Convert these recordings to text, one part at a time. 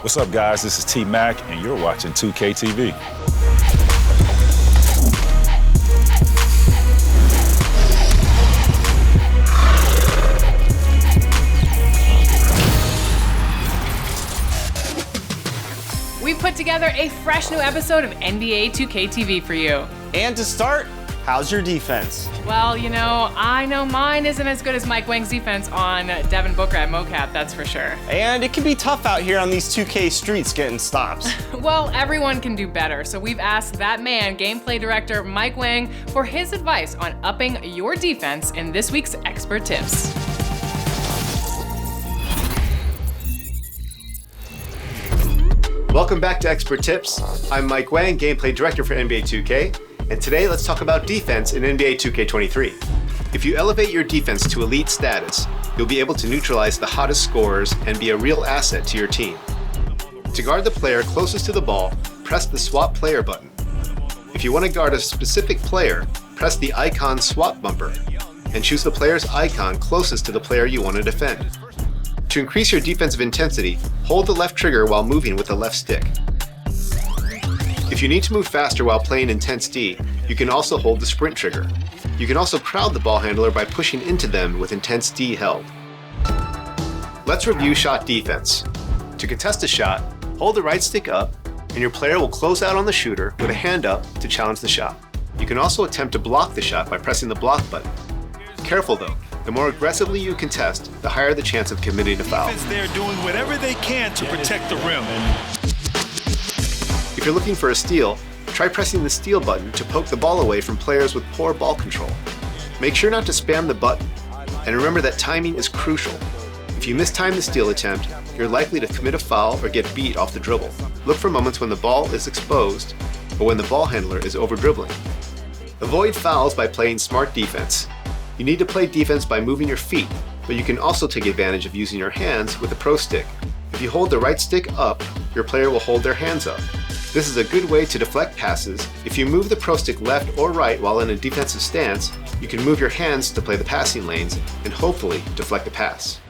What's up, guys? This is T-Mac, and you're watching 2K TV. We put together a fresh new episode of NBA 2K TV for you. And to start, how's your defense? Well, you know, I know mine isn't as good as Mike Wang's defense on Devin Booker at mocap, that's for sure. And it can be tough out here on these 2K streets getting stops. Well, everyone can do better, so we've asked that man, gameplay director Mike Wang, for his advice on upping your defense in this week's Expert Tips. Welcome back to Expert Tips. I'm Mike Wang, gameplay director for NBA 2K, and today let's talk about defense in NBA 2K23. If you elevate your defense to elite status, you'll be able to neutralize the hottest scorers and be a real asset to your team. To guard the player closest to the ball, press the swap player button. If you want to guard a specific player, press the icon swap bumper and choose the player's icon closest to the player you want to defend. To increase your defensive intensity, hold the left trigger while moving with the left stick. If you need to move faster while playing Intense D, you can also hold the sprint trigger. You can also crowd the ball handler by pushing into them with Intense D held. Let's review shot defense. To contest a shot, hold the right stick up, and your player will close out on the shooter with a hand up to challenge the shot. You can also attempt to block the shot by pressing the block button. Careful though. The more aggressively you contest, the higher the chance of committing a foul. They're doing whatever they can to protect the rim. If you're looking for a steal, try pressing the steal button to poke the ball away from players with poor ball control. Make sure not to spam the button, and remember that timing is crucial. If you mistime the steal attempt, you're likely to commit a foul or get beat off the dribble. Look for moments when the ball is exposed or when the ball handler is over-dribbling. Avoid fouls by playing smart defense. You need to play defense by moving your feet, but you can also take advantage of using your hands with the pro stick. If you hold the right stick up, your player will hold their hands up. This is a good way to deflect passes. If you move the pro stick left or right while in a defensive stance, you can move your hands to play the passing lanes and hopefully deflect a pass.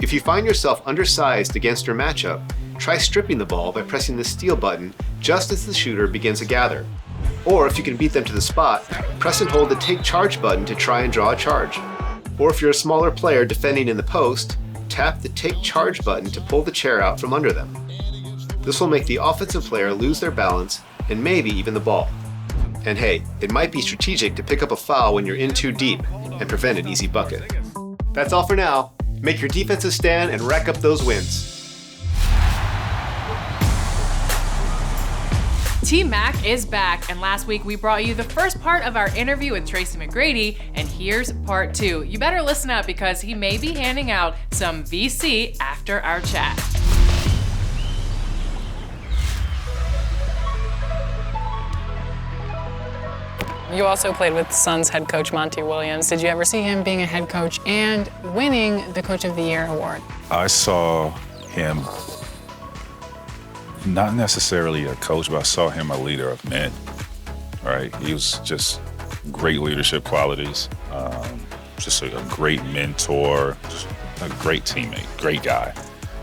If you find yourself undersized against your matchup, try stripping the ball by pressing the steal button just as the shooter begins to gather. Or if you can beat them to the spot, press and hold the take charge button to try and draw a charge. Or if you're a smaller player defending in the post, tap the take charge button to pull the chair out from under them. This will make the offensive player lose their balance and maybe even the ball. And hey, it might be strategic to pick up a foul when you're in too deep and prevent an easy bucket. That's all for now. Make your defensive stand and rack up those wins. T-Mac is back, and last week we brought you the first part of our interview with Tracy McGrady, and here's part 2. You better listen up because he may be handing out some VC after our chat. You also played with Suns head coach Monty Williams. Did you ever see him being a head coach and winning the Coach of the Year award? I saw him, not necessarily a coach, but I saw him a leader of men, right? He was just great leadership qualities, just a great mentor, just a great teammate, great guy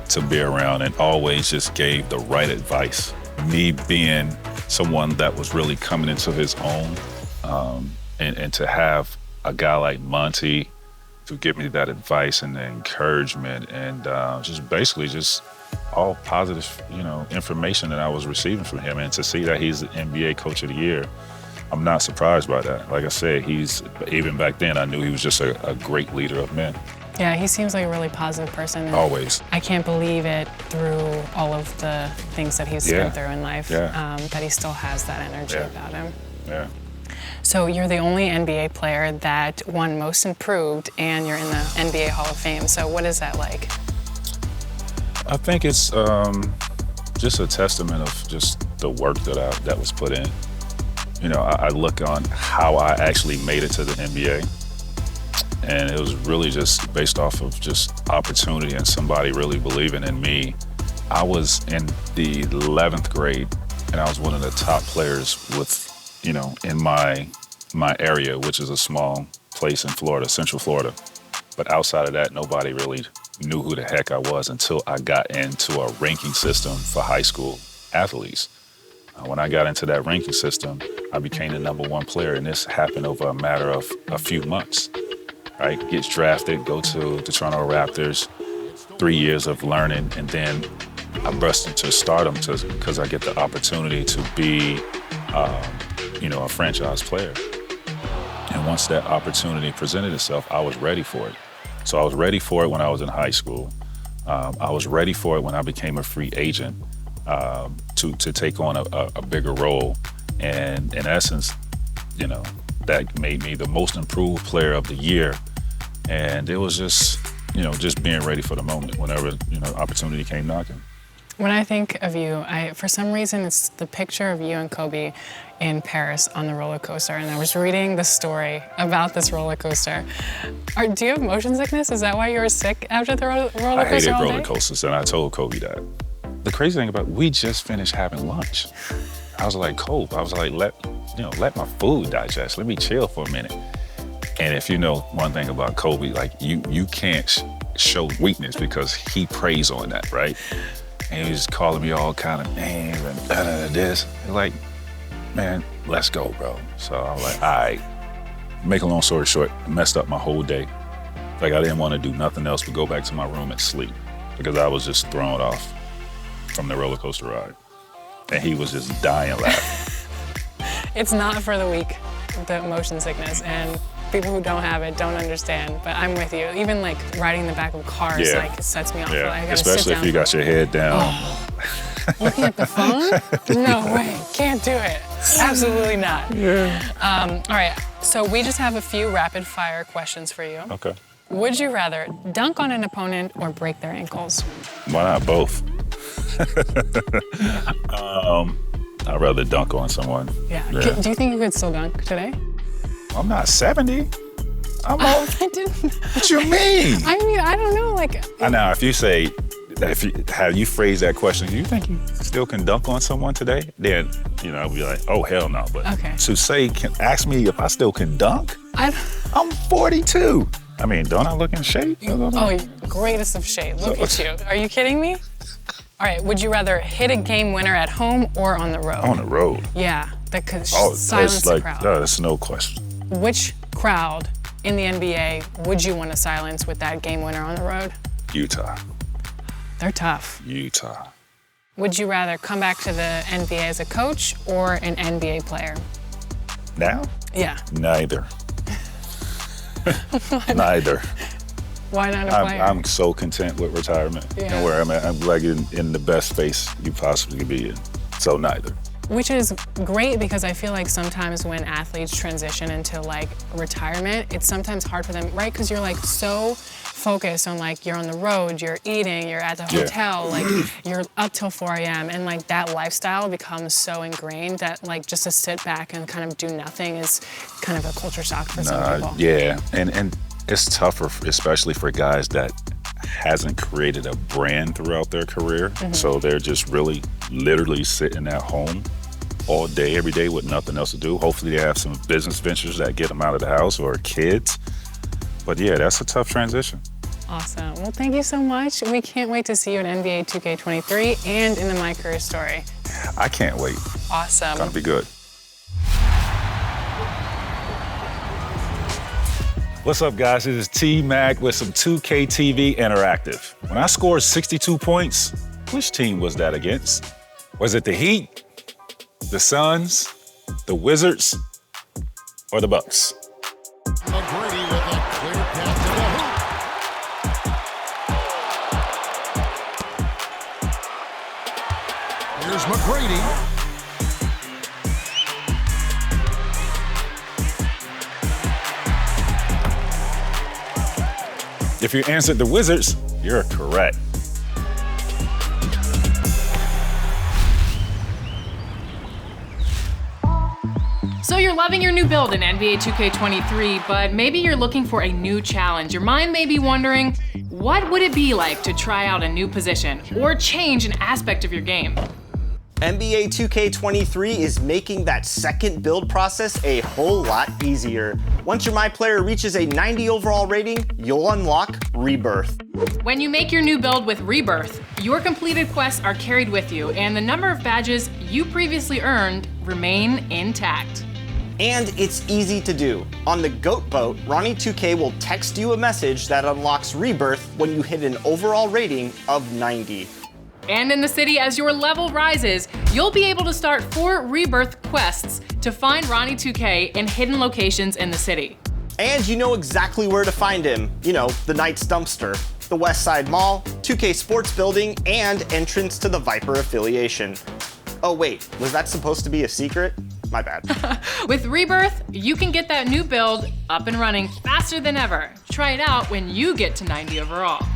to be around, and always just gave the right advice. Me being someone that was really coming into his own, and to have a guy like Monty to give me that advice and the encouragement and just basically just all positive, information that I was receiving from him, and to see that he's the NBA Coach of the Year, I'm not surprised by that. Like I said, even back then, I knew he was just a great leader of men. Yeah, he seems like a really positive person. Always. I can't believe it through all of the things that he's been through in life, that he still has that energy about him. Yeah. So you're the only NBA player that won Most Improved, and you're in the NBA Hall of Fame. So what is that like? I think it's just a testament of just the work that was put in. I look on how I actually made it to the NBA, and it was really just based off of just opportunity and somebody really believing in me. I was in the 11th grade, and I was one of the top players in my area, which is a small place in Florida, Central Florida. But outside of that, nobody really knew who the heck I was until I got into a ranking system for high school athletes. When I got into that ranking system, I became the #1 player, and this happened over a matter of a few months, right? Gets drafted, go to the Toronto Raptors, 3 years of learning, and then I burst into stardom because I get the opportunity to be, a franchise player. And once that opportunity presented itself, I was ready for it. So I was ready for it when I was in high school. I was ready for it when I became a free agent to take on a bigger role. And in essence, that made me the most improved player of the year. And it was just being ready for the moment whenever, opportunity came knocking. When I think of you, for some reason, it's the picture of you and Kobe in Paris on the roller coaster. And I was reading the story about this roller coaster. Do you have motion sickness? Is that why you were sick after the roller coaster all day? I hated roller coasters, and I told Kobe that. The crazy thing about it, we just finished having lunch. I was like, Kobe, let my food digest. Let me chill for a minute. And if you know one thing about Kobe, like you can't show weakness because he preys on that, right? And he was calling me all kind of names and this. Like, man, let's go, bro. So I was like, all right. Make a long story short, I messed up my whole day. Like I didn't want to do nothing else but go back to my room and sleep because I was just thrown off from the roller coaster ride. And he was just dying laughing. It's not for the weak, the motion sickness, and people who don't have it don't understand, but I'm with you. Even like riding in the back of cars, it sets me off. Yeah, I gotta especially sit down. if you got your head down. Oh. Looking at the phone? No way, can't do it. Absolutely not. Yeah. All right, so we just have a few rapid fire questions for you. Okay. Would you rather dunk on an opponent or break their ankles? Why not both? I'd rather dunk on someone. Yeah. Do you think you could still dunk today? I'm not 70. I'm old. I didn't. What you mean? I mean, I don't know. Like. I know. If you phrase that question, do you think you still can dunk on someone today? Then I'll be like, oh hell no. But to say, ask me if I still can dunk. I'm 42. I mean, don't I look in shape? Oh, greatest of shape. Look at you. Are you kidding me? All right. Would you rather hit a game winner at home or on the road? On the road. Yeah. Silence the crowd. No, that's no question. Which crowd in the NBA would you want to silence with that game winner on the road? Utah. They're tough. Utah. Would you rather come back to the NBA as a coach or an NBA player? Now? Yeah. Neither. Neither. Why not a player? I'm so content with retirement and where I'm at. I'm like in the best space you possibly could be in. So neither. Which is great because I feel like sometimes when athletes transition into like retirement, it's sometimes hard for them, right? Because you're like so focused on like you're on the road, you're eating, you're at the hotel, like you're up till 4 a.m. and like that lifestyle becomes so ingrained that like just to sit back and kind of do nothing is kind of a culture shock for some people. Yeah, and it's tougher, especially for guys that hasn't created a brand throughout their career. So they're just really literally sitting at home all day, every day with nothing else to do. Hopefully they have some business ventures that get them out of the house or kids. But yeah, that's a tough transition. Awesome. Well, thank you so much. We can't wait to see you in NBA 2K23 and in the MyCAREER story. I can't wait. Awesome. It's gonna be good. What's up, guys? This is T-Mac with some 2K TV Interactive. When I scored 62 points, which team was that against? Was it the Heat, the Suns, the Wizards, or the Bucks? McGrady with a clear path to the hoop. Here's McGrady. If you answered the Wizards, you're correct. So you're loving your new build in NBA 2K23, but maybe you're looking for a new challenge. Your mind may be wondering, what would it be like to try out a new position or change an aspect of your game? NBA 2K23 is making that second build process a whole lot easier. Once your MyPlayer reaches a 90 overall rating, you'll unlock Rebirth. When you make your new build with Rebirth, your completed quests are carried with you, and the number of badges you previously earned remain intact. And it's easy to do. On the G.O.A.T boat, Ronnie2K will text you a message that unlocks Rebirth when you hit an overall rating of 90. And in the city, as your level rises, you'll be able to start 4 Rebirth quests to find Ronnie2K in hidden locations in the city. And you know exactly where to find him. You know, the Knights Dumpster, the West Side Mall, 2K Sports Building, and entrance to the Viper affiliation. Oh wait, was that supposed to be a secret? My bad. With Rebirth, you can get that new build up and running faster than ever. Try it out when you get to 90 overall.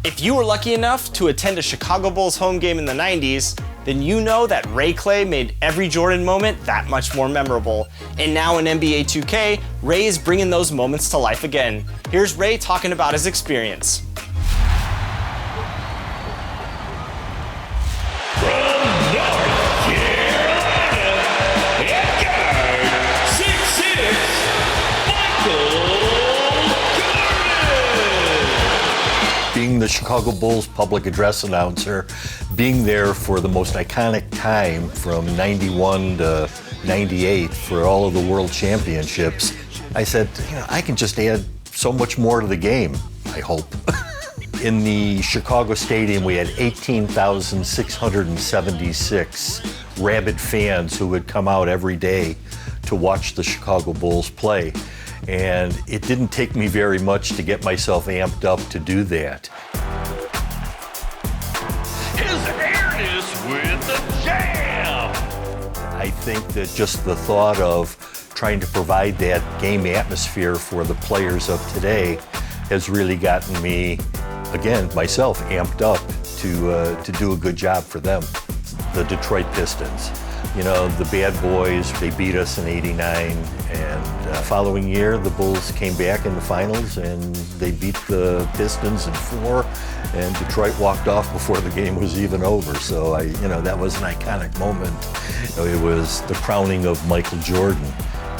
If you were lucky enough to attend a Chicago Bulls home game in the 90s, then you know that Ray Clay made every Jordan moment that much more memorable. And now in NBA 2K, Ray is bringing those moments to life again. Here's Ray talking about his experience. Being the Chicago Bulls public address announcer, being there for the most iconic time from 91 to 98 for all of the world championships, I said, you know, I can just add so much more to the game, I hope. In the Chicago Stadium, we had 18,676 rabid fans who would come out every day to watch the Chicago Bulls play. And it didn't take me very much to get myself amped up to do that. His airness with the jam! I think that just the thought of trying to provide that game atmosphere for the players of today has really gotten me, again, myself, amped up to do a good job for them. The Detroit Pistons. You know, the bad boys, they beat us in '89, and following year, the Bulls came back in the finals and they beat the Pistons in 4, and Detroit walked off before the game was even over. So that was an iconic moment. It was the crowning of Michael Jordan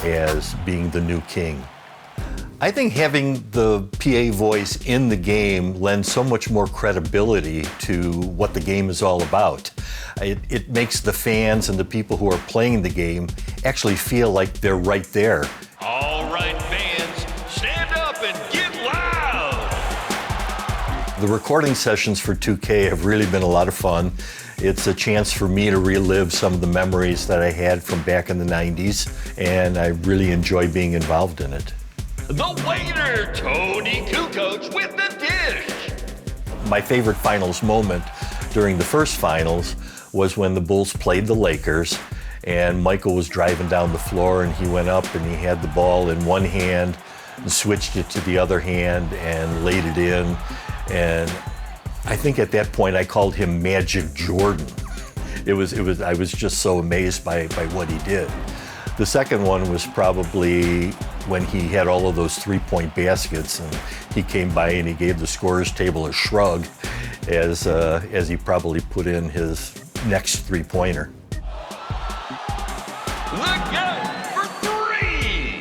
as being the new king. I think having the PA voice in the game lends so much more credibility to what the game is all about. It makes the fans and the people who are playing the game actually feel like they're right there. All right, fans, stand up and get loud! The recording sessions for 2K have really been a lot of fun. It's a chance for me to relive some of the memories that I had from back in the 90s, and I really enjoy being involved in it. The waiter, Tony Kukoc with the dish. My favorite finals moment during the first finals was when the Bulls played the Lakers, and Michael was driving down the floor, and he went up and he had the ball in one hand and switched it to the other hand and laid it in. And I think at that point I called him Magic Jordan. I was just so amazed by what he did. The second one was probably when he had all of those three-point baskets, and he came by and he gave the scorer's table a shrug as he probably put in his next three-pointer. Look out for 3!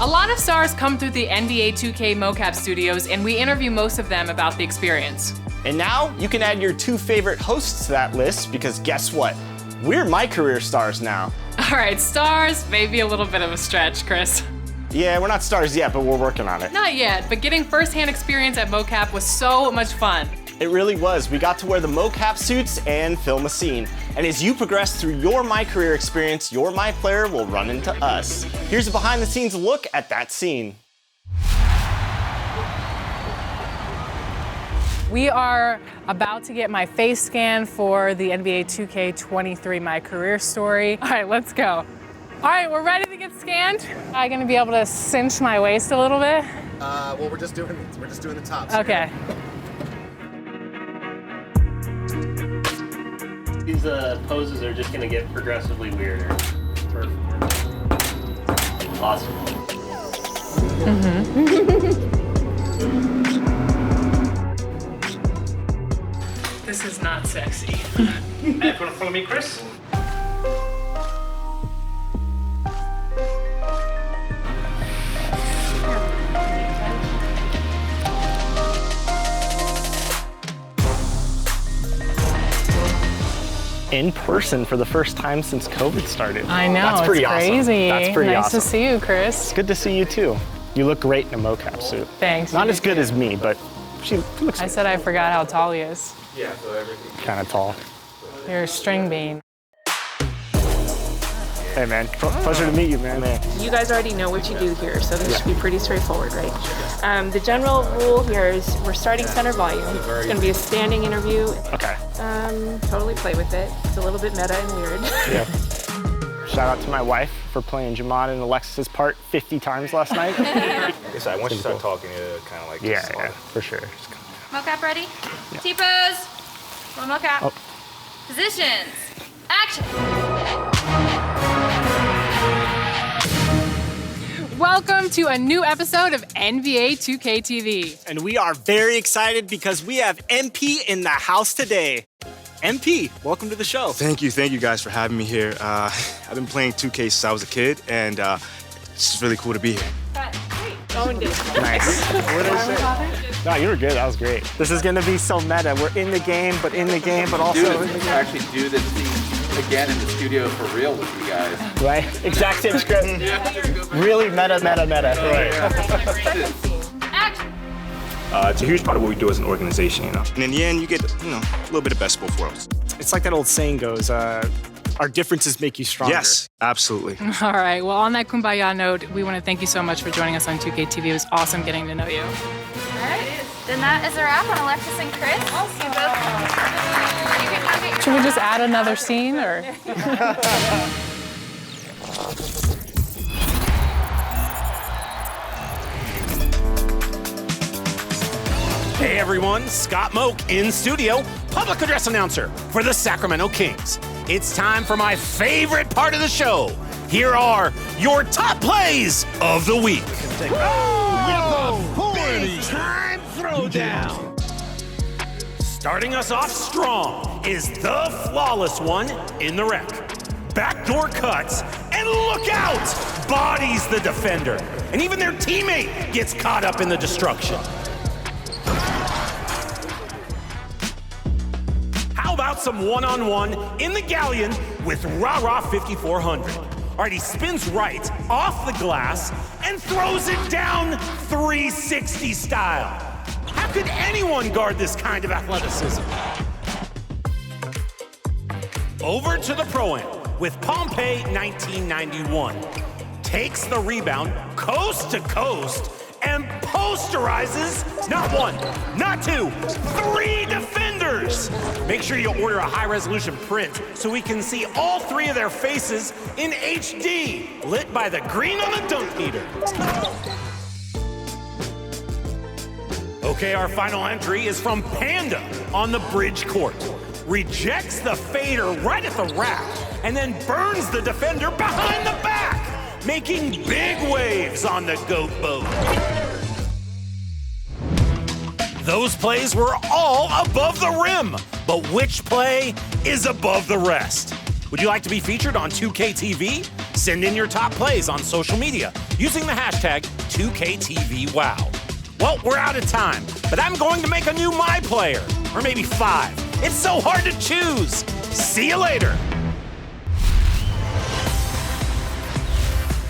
A lot of stars come through the NBA 2K mocap studios, and we interview most of them about the experience. And now you can add your 2 favorite hosts to that list, because guess what? We're MyCAREER stars now. All right, stars, maybe a little bit of a stretch, Chris. Yeah, we're not stars yet, but we're working on it. Not yet, but getting first-hand experience at mocap was so much fun. It really was. We got to wear the mocap suits and film a scene. And as you progress through your MyCAREER experience, your MyPlayer will run into us. Here's a behind-the-scenes look at that scene. We are about to get my face scan for the NBA 2K23 MyCAREER story. All right, let's go. All right, we're ready to get scanned. Am I gonna be able to cinch my waist a little bit? Well, we're just doing the tops. Okay. These poses are just gonna get progressively weirder. Perfect. Awesome. This is not sexy. Everyone follow me, Chris? In person for the first time since COVID started. I know, That's pretty it's crazy. awesome. That's pretty nice awesome. to see you, Chris. It's good to see you too. You look great in a mocap suit. Thanks. Not you as do good too. as me, but she looks I said I forgot how tall he is. kind of tall. You're a string bean. Hey man, pleasure to meet you, man. You guys already know what you do here, so this should be pretty straightforward, right? The general rule here is we're starting center volume. It's going to be a standing interview. Okay. Totally play with it. It's a little bit meta and weird. Yeah. Shout out to my wife for playing G.O.A.T in Alexis's part 50 times last night. Once you start talking, it kind of like Yeah, for sure. Mocap ready? T-pose. One mocap. Oh. Positions. Action. Welcome to a new episode of NBA 2K TV. And we are very excited because we have MP in the house today. MP, welcome to the show. Thank you guys for having me here. I've been playing 2K since I was a kid, and it's just really cool to be here. Owned it. Nice. No, you were good. That was great. This is going to be so meta. We're in the game, but also in the game. Actually do this scene again in the studio for real with you guys. Right? Exact same script. Really meta. Action. It's a huge part of what we do as an organization, you know. And in the end, you get, a little bit of best of both worlds. It's like that old saying goes, our differences make you stronger. Yes, absolutely. All right, well, on that kumbaya note, we want to thank you so much for joining us on 2K TV. It was awesome getting to know you. All right. Then that is a wrap on Alexis and Chris. You can now get your Should we just add another scene, or? Hey everyone, Scott Moak in studio, public address announcer for the Sacramento Kings. It's time for my favorite part of the show. Here are your top plays of the week. Big time throwdown. Starting us off strong is the flawless one in the rec. Backdoor cuts, and look out! Bodies the defender, and even their teammate gets caught up in the destruction. How about some one-on-one in the galleon with Rah-Rah 5400? All right, he spins right off the glass and throws it down 360 style. How could anyone guard this kind of athleticism? Over to the Pro-Am with Pompeii 1991. Takes the rebound coast to coast and posterizes not one, not two, three defenders. Make sure you order a high-resolution print so we can see all three of their faces in HD, lit by the green on the dunk meter. Okay, our final entry is from Panda on the bridge court. Rejects the fader right at the rack and then burns the defender behind the back, making big waves on the G.O.A.T boat. Those plays were all above the rim, but which play is above the rest? Would you like to be featured on 2K TV? Send in your top plays on social media using the hashtag 2KTVWow. Well, we're out of time, but I'm going to make a new My Player, or maybe 5. It's so hard to choose. See you later.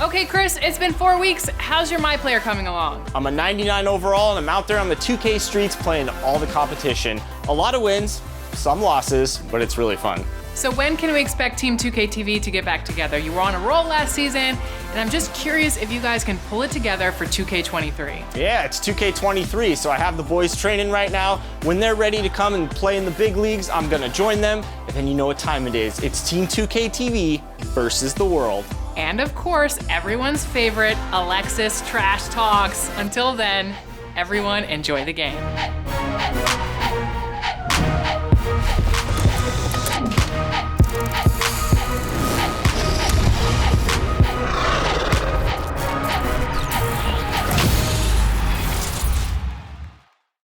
Okay, Chris, it's been 4 weeks. How's your My Player coming along? I'm a 99 overall, and I'm out there on the 2K streets playing all the competition. A lot of wins, some losses, but it's really fun. So when can we expect Team 2K TV to get back together? You were on a roll last season, and I'm just curious if you guys can pull it together for 2K23. Yeah, it's 2K23, so I have the boys training right now. When they're ready to come and play in the big leagues, I'm gonna join them, and then you know what time it is. It's Team 2K TV versus the world. And of course, everyone's favorite, Alexis Trash Talks. Until then, everyone enjoy the game.